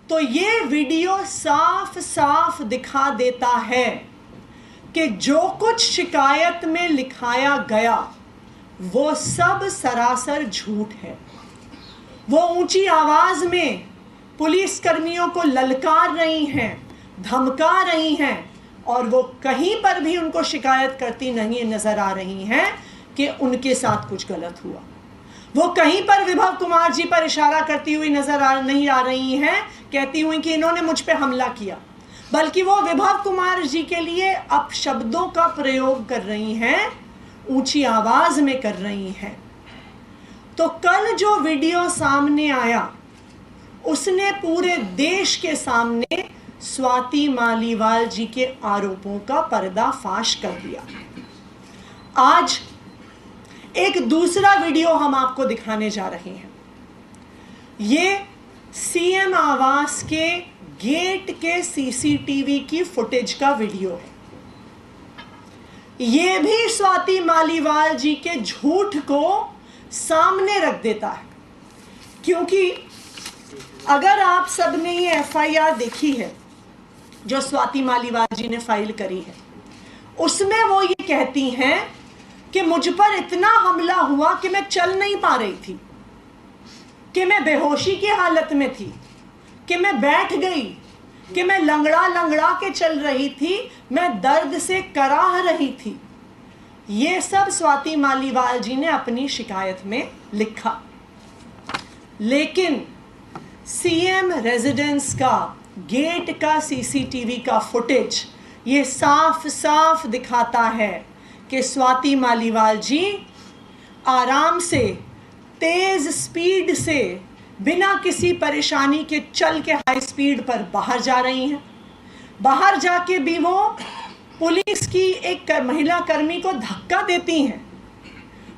तो ये वीडियो साफ साफ दिखा देता है कि जो कुछ शिकायत में लिखाया गया वो सब सरासर झूठ है। वो ऊंची आवाज में पुलिस कर्मियों को ललकार रही हैं, धमका रही हैं, और वो कहीं पर भी उनको शिकायत करती नहीं नजर आ रही हैं कि उनके साथ कुछ गलत हुआ। वो कहीं पर विभव कुमार जी पर इशारा करती हुई नहीं आ रही हैं, कहती हुई कि इन्होंने मुझ पे हमला किया, बल्कि वो विभव कुमार जी के लिए अपशब्दों का प्रयोग कर रही हैं, ऊंची आवाज में कर रही हैं। तो कल जो वीडियो सामने आया उसने पूरे देश के सामने स्वाति मालीवाल जी के आरोपों का पर्दाफाश कर दिया। आज एक दूसरा वीडियो हम आपको दिखाने जा रहे हैं। ये सीएम आवास के गेट के सीसीटीवी की फुटेज का वीडियो है। ये भी स्वाति मालीवाल जी के झूठ को सामने रख देता है, क्योंकि अगर आप सबने ये एफआईआर देखी है जो स्वाति मालीवाल जी ने फाइल करी है, उसमें वो ये कहती हैं कि मुझ पर इतना हमला हुआ कि मैं चल नहीं पा रही थी, कि मैं बेहोशी की हालत में थी, कि मैं बैठ गई, कि मैं लंगड़ा लंगड़ा के चल रही थी, मैं दर्द से कराह रही थी। ये सब स्वाति मालीवाल जी ने अपनी शिकायत में लिखा। लेकिन सीएम रेजिडेंस का गेट का सीसीटीवी का फुटेज ये साफ साफ दिखाता है कि स्वाति मालीवाल जी आराम से, तेज स्पीड से, बिना किसी परेशानी के चल के हाई स्पीड पर बाहर जा रही हैं। बाहर जाके भी वो पुलिस की एक महिला कर्मी को धक्का देती हैं,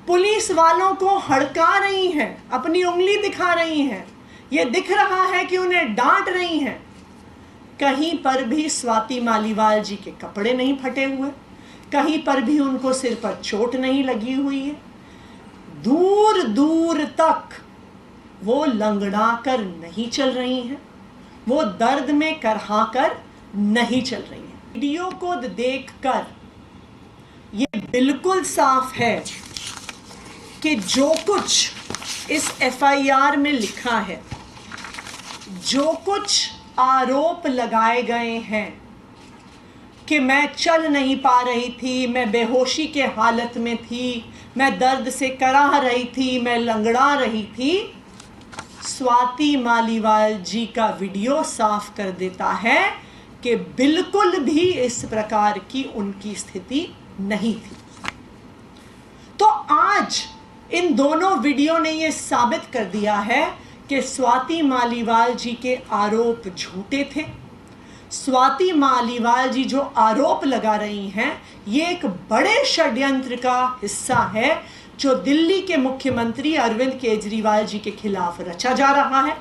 पुलिस वालों को हड़का रही हैं, अपनी उंगली दिखा रही हैं, ये दिख रहा है कि उन्हें डांट रही हैं। कहीं पर भी स्वाति मालीवाल जी के कपड़े नहीं फटे हुए, कहीं पर भी उनको सिर पर चोट नहीं लगी हुई है। दूर दूर तक वो लंगड़ा कर नहीं चल रही हैं, वो दर्द में करहा कर नहीं चल रही हैं। वीडियो को देखकर ये बिल्कुल साफ है कि जो कुछ इस एफआईआर में लिखा है, जो कुछ आरोप लगाए गए हैं कि मैं चल नहीं पा रही थी, मैं बेहोशी के हालत में थी, मैं दर्द से कराह रही थी, मैं लंगड़ा रही थी, स्वाति मालीवाल जी का वीडियो साफ कर देता है कि बिल्कुल भी इस प्रकार की उनकी स्थिति नहीं थी। तो आज इन दोनों वीडियो ने यह साबित कर दिया है कि स्वाति मालीवाल जी के आरोप झूठे थे। स्वाति मालीवाल जी जो आरोप लगा रही हैं, ये एक बड़े षड्यंत्र का हिस्सा है जो दिल्ली के मुख्यमंत्री अरविंद केजरीवाल जी के खिलाफ रचा जा रहा है,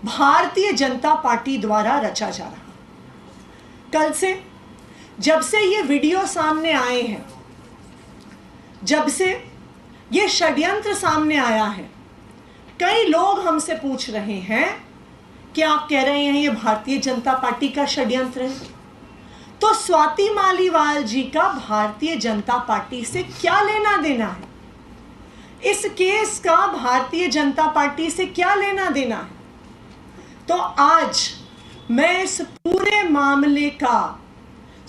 भारतीय जनता पार्टी द्वारा रचा जा रहा है। कल से, जब से ये वीडियो सामने आए हैं, जब से ये षड्यंत्र सामने आया है, कई लोग हमसे पूछ रहे हैं कि आप कह रहे हैं ये भारतीय जनता पार्टी का षड्यंत्र है, तो स्वाति मालीवाल जी का भारतीय जनता पार्टी से क्या लेना देना है? इस केस का भारतीय जनता पार्टी से क्या लेना देना है? तो आज मैं इस पूरे मामले का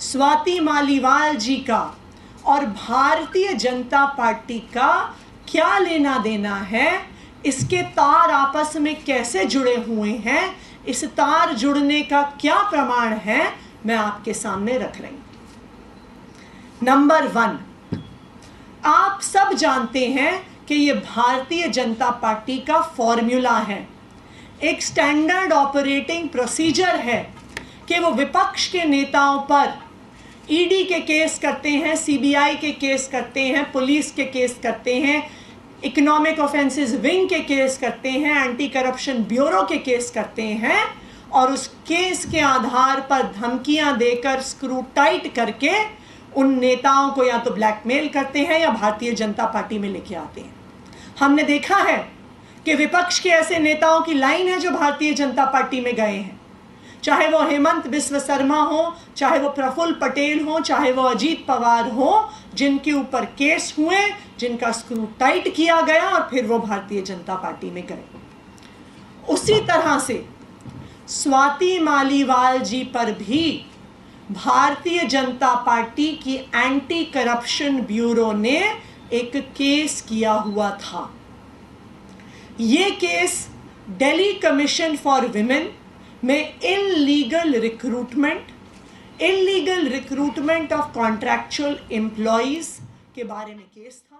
स्वाति मालीवाल जी का और भारतीय जनता पार्टी का क्या लेना देना है, इसके तार आपस में कैसे जुड़े हुए हैं, इस तार जुड़ने का क्या प्रमाण है, मैं आपके सामने रख रही हूं। नंबर 1, आप सब जानते हैं कि यह भारतीय जनता पार्टी का फॉर्मूला है, एक स्टैंडर्ड ऑपरेटिंग प्रोसीजर है कि वो विपक्ष के नेताओं पर ईडी के केस करते हैं, सीबीआई के केस करते हैं, पुलिस के केस करते हैं, इकोनॉमिक ऑफेंसेस विंग के केस करते हैं, एंटी करप्शन ब्यूरो के केस करते हैं, और उस केस के आधार पर धमकियां देकर स्क्रू टाइट करके उन नेताओं को या तो ब्लैकमेल करते हैं या भारतीय जनता पार्टी में लेके आते हैं। हमने देखा है कि विपक्ष के ऐसे नेताओं की लाइन है जो भारतीय जनता पार्टी में गए हैं, चाहे वो हेमंत बिस्व शर्मा हो, चाहे वो प्रफुल्ल पटेल हो, चाहे वो अजीत पवार हो, जिनके ऊपर केस हुए, जिनका स्क्रू टाइट किया गया और फिर वो भारतीय जनता पार्टी में गए। उसी तरह से स्वाति मालीवाल जी पर भी भारतीय जनता पार्टी की एंटी करप्शन ब्यूरो ने एक केस किया हुआ था। ये case Delhi commission for women में illegal recruitment of contractual employees के बारे में केस था।